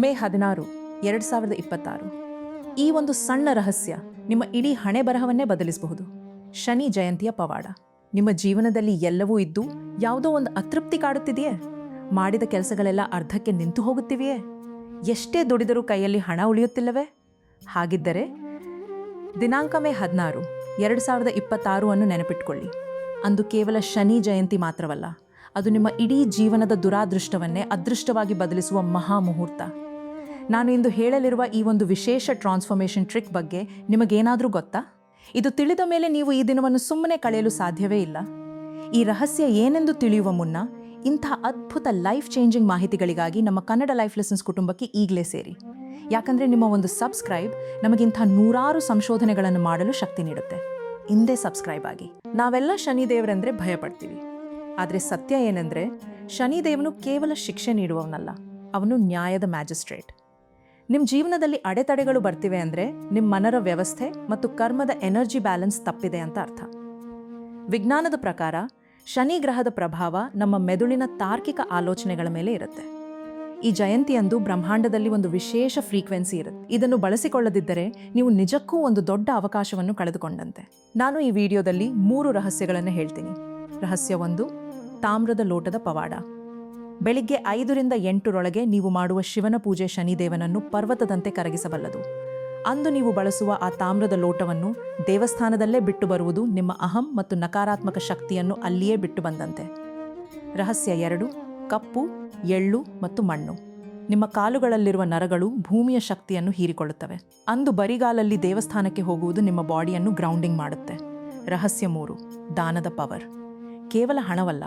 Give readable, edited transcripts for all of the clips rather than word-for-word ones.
ಮೇ 16, 2026. ಈ ಒಂದು ಸಣ್ಣ ರಹಸ್ಯ ನಿಮ್ಮ ಇಡೀ ಹಣೆ ಬರಹವನ್ನೇ ಬದಲಿಸಬಹುದು. ಶನಿ ಜಯಂತಿಯ ಪವಾಡ. ನಿಮ್ಮ ಜೀವನದಲ್ಲಿ ಎಲ್ಲವೂ ಇದ್ದು ಯಾವುದೋ ಒಂದು ಅತೃಪ್ತಿ ಕಾಡುತ್ತಿದೆಯೇ? ಮಾಡಿದ ಕೆಲಸಗಳೆಲ್ಲ ಅರ್ಧಕ್ಕೆ ನಿಂತು ಹೋಗುತ್ತಿವೆಯೇ? ಎಷ್ಟೇ ದುಡಿದರೂ ಕೈಯಲ್ಲಿ ಹಣ ಉಳಿಯುತ್ತಿಲ್ಲವೇ? ಹಾಗಿದ್ದರೆ ದಿನಾಂಕ ಮೇ 16, 2026 ಅನ್ನು ನೆನಪಿಟ್ಕೊಳ್ಳಿ. ಅಂದು ಕೇವಲ ಶನಿ ಜಯಂತಿ ಮಾತ್ರವಲ್ಲ, ಅದು ನಿಮ್ಮ ಇಡೀ ಜೀವನದ ದುರಾದೃಷ್ಟವನ್ನೇ ಅದೃಷ್ಟವಾಗಿ ಬದಲಿಸುವ ಮಹಾಮುಹೂರ್ತ. ನಾನು ಇಂದು ಹೇಳಲಿರುವ ಈ ಒಂದು ವಿಶೇಷ ಟ್ರಾನ್ಸ್ಫಾರ್ಮೇಷನ್ ಟ್ರಿಕ್ ಬಗ್ಗೆ ನಿಮಗೇನಾದರೂ ಗೊತ್ತಾ? ಇದು ತಿಳಿದ ಮೇಲೆ ನೀವು ಈ ದಿನವನ್ನು ಸುಮ್ಮನೆ ಕಳೆಯಲು ಸಾಧ್ಯವೇ ಇಲ್ಲ. ಈ ರಹಸ್ಯ ಏನೆಂದು ತಿಳಿಯುವ ಮುನ್ನ ಇಂಥ ಅದ್ಭುತ ಲೈಫ್ ಚೇಂಜಿಂಗ್ ಮಾಹಿತಿಗಳಿಗಾಗಿ ನಮ್ಮ ಕನ್ನಡ ಲೈಫ್ ಲೆಸನ್ಸ್ ಕುಟುಂಬಕ್ಕೆ ಈಗಲೇ ಸೇರಿ. ಯಾಕಂದರೆ ನಿಮ್ಮ ಒಂದು ಸಬ್ಸ್ಕ್ರೈಬ್ ನಮಗಿಂಥ ನೂರಾರು ಸಂಶೋಧನೆಗಳನ್ನು ಮಾಡಲು ಶಕ್ತಿ ನೀಡುತ್ತೆ. ಹಿಂದೆ ಸಬ್ಸ್ಕ್ರೈಬ್ ಆಗಿ. ನಾವೆಲ್ಲ ಶನಿದೇವರೆಂದರೆ ಭಯಪಡ್ತೀವಿ. ಆದರೆ ಸತ್ಯ ಏನೆಂದರೆ, ಶನಿದೇವನು ಕೇವಲ ಶಿಕ್ಷೆ ನೀಡುವವನಲ್ಲ, ಅವನು ನ್ಯಾಯದ ಮ್ಯಾಜಿಸ್ಟ್ರೇಟ್. ನಿಮ್ಮ ಜೀವನದಲ್ಲಿ ಅಡೆತಡೆಗಳು ಬರ್ತಿವೆ ಅಂದರೆ ನಿಮ್ಮ ಮನರ ವ್ಯವಸ್ಥೆ ಮತ್ತು ಕರ್ಮದ ಎನರ್ಜಿ ಬ್ಯಾಲೆನ್ಸ್ ತಪ್ಪಿದೆ ಅಂತ ಅರ್ಥ. ವಿಜ್ಞಾನದ ಪ್ರಕಾರ ಶನಿ ಗ್ರಹದ ಪ್ರಭಾವ ನಮ್ಮ ಮೆದುಳಿನ ತಾರ್ಕಿಕ ಆಲೋಚನೆಗಳ ಮೇಲೆ ಇರುತ್ತೆ. ಈ ಜಯಂತಿಯಂದು ಬ್ರಹ್ಮಾಂಡದಲ್ಲಿ ಒಂದು ವಿಶೇಷ ಫ್ರೀಕ್ವೆನ್ಸಿ ಇರುತ್ತೆ. ಇದನ್ನು ಬಳಸಿಕೊಳ್ಳದಿದ್ದರೆ ನೀವು ನಿಜಕ್ಕೂ ಒಂದು ದೊಡ್ಡ ಅವಕಾಶವನ್ನು ಕಳೆದುಕೊಂಡಂತೆ. ನಾನು ಈ ವಿಡಿಯೋದಲ್ಲಿ 3 ರಹಸ್ಯಗಳನ್ನು ಹೇಳ್ತೀನಿ. ರಹಸ್ಯ 1, ತಾಮ್ರದ ಲೋಟದ ಪವಾಡ. ಬೆಳಿಗ್ಗೆ 5ರಿಂದ 8ರೊಳಗೆ ನೀವು ಮಾಡುವ ಶಿವನ ಪೂಜೆ ಶನಿದೇವನನ್ನು ಪರ್ವತದಂತೆ ಕರಗಿಸಬಲ್ಲದು. ಅಂದು ನೀವು ಬಳಸುವ ಆ ತಾಮ್ರದ ಲೋಟವನ್ನು ದೇವಸ್ಥಾನದಲ್ಲೇ ಬಿಟ್ಟು ಬರುವುದು ನಿಮ್ಮ ಅಹಂ ಮತ್ತು ನಕಾರಾತ್ಮಕ ಶಕ್ತಿಯನ್ನು ಅಲ್ಲಿಯೇ ಬಿಟ್ಟು ಬಂದಂತೆ. ರಹಸ್ಯ 2, ಕಪ್ಪು, ಎಳ್ಳು ಮತ್ತು ಮಣ್ಣು. ನಿಮ್ಮ ಕಾಲುಗಳಲ್ಲಿರುವ ನರಗಳು ಭೂಮಿಯ ಶಕ್ತಿಯನ್ನು ಹೀರಿಕೊಳ್ಳುತ್ತವೆ. ಅಂದು ಬರಿಗಾಲಲ್ಲಿ ದೇವಸ್ಥಾನಕ್ಕೆ ಹೋಗುವುದು ನಿಮ್ಮ ಬಾಡಿಯನ್ನು ಗ್ರೌಂಡಿಂಗ್ ಮಾಡುತ್ತೆ. ರಹಸ್ಯ 3, ದಾನದ ಪವರ್. ಕೇವಲ ಹಣವಲ್ಲ,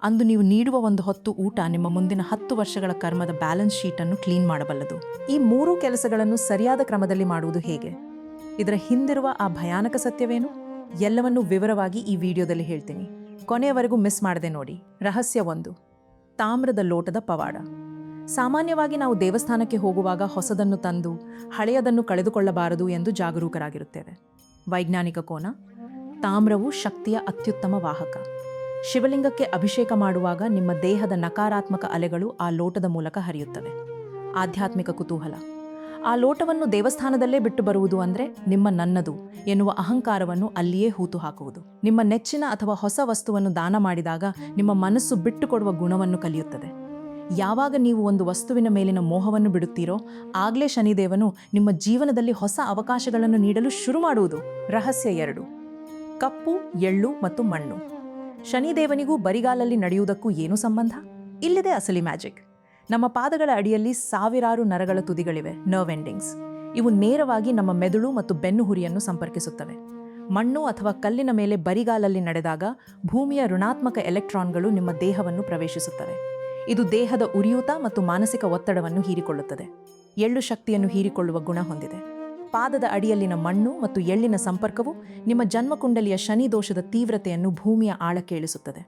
ಅಂದು ನೀವು ನೀಡುವ ಒಂದು ಹೊತ್ತು ಊಟ ನಿಮ್ಮ ಮುಂದಿನ 10 ವರ್ಷಗಳ ಕರ್ಮದ ಬ್ಯಾಲೆನ್ಸ್ ಶೀಟನ್ನು ಕ್ಲೀನ್ ಮಾಡಬಲ್ಲದು. ಈ 3 ಕೆಲಸಗಳನ್ನು ಸರಿಯಾದ ಕ್ರಮದಲ್ಲಿ ಮಾಡುವುದು ಹೇಗೆ? ಇದರ ಹಿಂದಿರುವ ಆ ಭಯಾನಕ ಸತ್ಯವೇನು? ಎಲ್ಲವನ್ನೂ ವಿವರವಾಗಿ ಈ ವಿಡಿಯೋದಲ್ಲಿ ಹೇಳ್ತೀನಿ. ಕೊನೆಯವರೆಗೂ ಮಿಸ್ ಮಾಡದೆ ನೋಡಿ. ರಹಸ್ಯ 1, ತಾಮ್ರದ ಲೋಟದ ಪವಾಡ. ಸಾಮಾನ್ಯವಾಗಿ ನಾವು ದೇವಸ್ಥಾನಕ್ಕೆ ಹೋಗುವಾಗ ಹೊಸದನ್ನು ತಂದು ಹಳೆಯದನ್ನು ಕಳೆದುಕೊಳ್ಳಬಾರದು ಎಂದು ಜಾಗರೂಕರಾಗಿರುತ್ತೇವೆ. ವೈಜ್ಞಾನಿಕ ಕೋನ: ತಾಮ್ರವು ಶಕ್ತಿಯ ಅತ್ಯುತ್ತಮ ವಾಹಕ. ಶಿವಲಿಂಗಕ್ಕೆ ಅಭಿಷೇಕ ಮಾಡುವಾಗ ನಿಮ್ಮ ದೇಹದ ನಕಾರಾತ್ಮಕ ಅಲೆಗಳು ಆ ಲೋಟದ ಮೂಲಕ ಹರಿಯುತ್ತವೆ. ಆಧ್ಯಾತ್ಮಿಕ ಕುತೂಹಲ: ಆ ಲೋಟವನ್ನು ದೇವಸ್ಥಾನದಲ್ಲೇ ಬಿಟ್ಟು ಬರುವುದು ಅಂದರೆ ನಿಮ್ಮ ನನ್ನದು ಎನ್ನುವ ಅಹಂಕಾರವನ್ನು ಅಲ್ಲಿಯೇ ಹೂತು ಹಾಕುವುದು. ನಿಮ್ಮ ನೆಚ್ಚಿನ ಅಥವಾ ಹೊಸ ವಸ್ತುವನ್ನು ದಾನ ಮಾಡಿದಾಗ ನಿಮ್ಮ ಮನಸ್ಸು ಬಿಟ್ಟುಕೊಡುವ ಗುಣವನ್ನು ಕಲಿಯುತ್ತದೆ. ಯಾವಾಗ ನೀವು ಒಂದು ವಸ್ತುವಿನ ಮೇಲಿನ ಮೋಹವನ್ನು ಬಿಡುತ್ತೀರೋ ಆಗಲೇ ಶನಿದೇವನು ನಿಮ್ಮ ಜೀವನದಲ್ಲಿ ಹೊಸ ಅವಕಾಶಗಳನ್ನು ನೀಡಲು ಶುರು ಮಾಡುವುದು. ರಹಸ್ಯ 2, ಕಪ್ಪು, ಎಳ್ಳು ಮತ್ತು ಮಣ್ಣು. ಶನಿದೇವನಿಗೂ ಬರಿಗಾಲಲ್ಲಿ ನಡೆಯುವುದಕ್ಕೂ ಏನು ಸಂಬಂಧ? ಇಲ್ಲಿದೆ ಅಸಲಿ ಮ್ಯಾಜಿಕ್. ನಮ್ಮ ಪಾದಗಳ ಅಡಿಯಲ್ಲಿ ಸಾವಿರಾರು ನರಗಳ ತುದಿಗಳಿವೆ, ನರ್ವ್ ಎಂಡಿಂಗ್ಸ್. ಇವು ನೇರವಾಗಿ ನಮ್ಮ ಮೆದುಳು ಮತ್ತು ಬೆನ್ನುಹುರಿಯನ್ನು ಸಂಪರ್ಕಿಸುತ್ತವೆ. ಮಣ್ಣು ಅಥವಾ ಕಲ್ಲಿನ ಮೇಲೆ ಬರಿಗಾಲಲ್ಲಿ ನಡೆದಾಗ ಭೂಮಿಯ ಋಣಾತ್ಮಕ ಎಲೆಕ್ಟ್ರಾನ್ಗಳು ನಿಮ್ಮ ದೇಹವನ್ನು ಪ್ರವೇಶಿಸುತ್ತವೆ. ಇದು ದೇಹದ ಉರಿಯೂತ ಮತ್ತು ಮಾನಸಿಕ ಒತ್ತಡವನ್ನು ಹೀರಿಕೊಳ್ಳುತ್ತದೆ. ಎಳ್ಳು ಶಕ್ತಿಯನ್ನು ಹೀರಿಕೊಳ್ಳುವ ಗುಣ ಹೊಂದಿದೆ. ಪಾದದ ಅಡಿಯಲ್ಲಿನ ಮಣ್ಣು ಮತ್ತು ಎಳ್ಳಿನ ಸಂಪರ್ಕವು ನಿಮ್ಮ ಜನ್ಮಕುಂಡಲಿಯ ಶನಿ ದೋಷದ ತೀವ್ರತೆಯನ್ನು ಭೂಮಿಯ ಆಳಕ್ಕೆ ಇಳಿಸುತ್ತದೆ.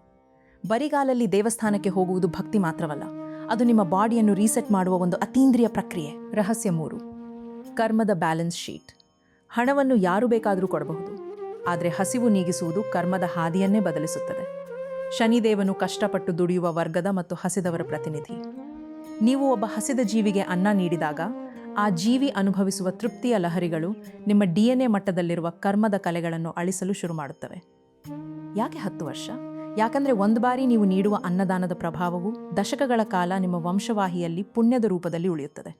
ಬರಿಗಾಲಲ್ಲಿ ದೇವಸ್ಥಾನಕ್ಕೆ ಹೋಗುವುದು ಭಕ್ತಿ ಮಾತ್ರವಲ್ಲ, ಅದು ನಿಮ್ಮ ಬಾಡಿಯನ್ನು ರೀಸೆಟ್ ಮಾಡುವ ಒಂದು ಅತೀಂದ್ರಿಯ ಪ್ರಕ್ರಿಯೆ. ರಹಸ್ಯ 3, ಕರ್ಮದ ಬ್ಯಾಲೆನ್ಸ್ ಶೀಟ್. ಹಣವನ್ನು ಯಾರು ಬೇಕಾದರೂ ಕೊಡಬಹುದು, ಆದರೆ ಹಸಿವು ನೀಗಿಸುವುದು ಕರ್ಮದ ಹಾದಿಯನ್ನೇ ಬದಲಿಸುತ್ತದೆ. ಶನಿದೇವನು ಕಷ್ಟಪಟ್ಟು ದುಡಿಯುವ ವರ್ಗದ ಮತ್ತು ಹಸಿದವರ ಪ್ರತಿನಿಧಿ. ನೀವು ಒಬ್ಬ ಹಸಿದ ಜೀವಿಗೆ ಅನ್ನ ನೀಡಿದಾಗ ಆ ಜೀವಿ ಅನುಭವಿಸುವ ತೃಪ್ತಿಯ ಲಹರಿಗಳು ನಿಮ್ಮ DNA ಮಟ್ಟದಲ್ಲಿರುವ ಕರ್ಮದ ಕಲೆಗಳನ್ನು ಅಳಿಸಲು ಶುರು ಮಾಡುತ್ತವೆ. ಯಾಕೆ 10 ವರ್ಷ? ಯಾಕಂದರೆ ಒಂದು ಬಾರಿ ನೀವು ನೀಡುವ ಅನ್ನದಾನದ ಪ್ರಭಾವವು ದಶಕಗಳ ಕಾಲ ನಿಮ್ಮ ವಂಶವಾಹಿಯಲ್ಲಿ ಪುಣ್ಯದ ರೂಪದಲ್ಲಿ ಉಳಿಯುತ್ತದೆ.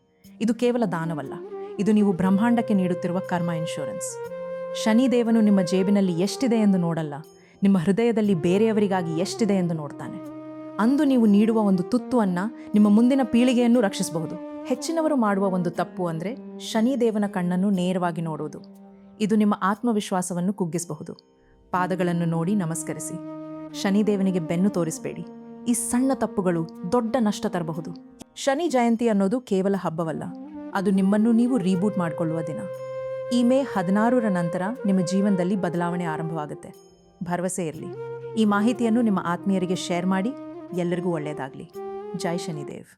ಇದು ಕೇವಲ ದಾನವಲ್ಲ, ಇದು ನೀವು ಬ್ರಹ್ಮಾಂಡಕ್ಕೆ ನೀಡುತ್ತಿರುವ ಕರ್ಮ ಇನ್ಶೂರೆನ್ಸ್. ಶನಿದೇವನು ನಿಮ್ಮ ಜೇಬಿನಲ್ಲಿ ಎಷ್ಟಿದೆ ಎಂದು ನೋಡಲ್ಲ, ನಿಮ್ಮ ಹೃದಯದಲ್ಲಿ ಬೇರೆಯವರಿಗಾಗಿ ಎಷ್ಟಿದೆ ಎಂದು ನೋಡ್ತಾನೆ. ಅಂದು ನೀವು ನೀಡುವ ಒಂದು ತುತ್ತು ಅನ್ನ ನಿಮ್ಮ ಮುಂದಿನ ಪೀಳಿಗೆಯನ್ನು ರಕ್ಷಿಸಬಹುದು. ಹೆಚ್ಚಿನವರು ಮಾಡುವ ಒಂದು ತಪ್ಪು ಅಂದರೆ ಶನಿದೇವನ ಕಣ್ಣನ್ನು ನೇರವಾಗಿ ನೋಡುವುದು. ಇದು ನಿಮ್ಮ ಆತ್ಮವಿಶ್ವಾಸವನ್ನು ಕುಗ್ಗಿಸಬಹುದು. ಪಾದಗಳನ್ನು ನೋಡಿ ನಮಸ್ಕರಿಸಿ. ಶನಿದೇವನಿಗೆ ಬೆನ್ನು ತೋರಿಸಬೇಡಿ. ಈ ಸಣ್ಣ ತಪ್ಪುಗಳು ದೊಡ್ಡ ನಷ್ಟ ತರಬಹುದು. ಶನಿ ಜಯಂತಿ ಅನ್ನೋದು ಕೇವಲ ಹಬ್ಬವಲ್ಲ, ಅದು ನಿಮ್ಮನ್ನು ನೀವು ರೀಬೂಟ್ ಮಾಡಿಕೊಳ್ಳುವ ದಿನ. ಈ ಮೇ 16ರ ನಂತರ ನಿಮ್ಮ ಜೀವನದಲ್ಲಿ ಬದಲಾವಣೆ ಆರಂಭವಾಗುತ್ತೆ. ಭರವಸೆ ಇರಲಿ. ಈ ಮಾಹಿತಿಯನ್ನು ನಿಮ್ಮ ಆತ್ಮೀಯರಿಗೆ ಶೇರ್ ಮಾಡಿ. ಎಲ್ಲರಿಗೂ ಒಳ್ಳೆಯದಾಗಲಿ. ಜೈ ಶನಿದೇವ್.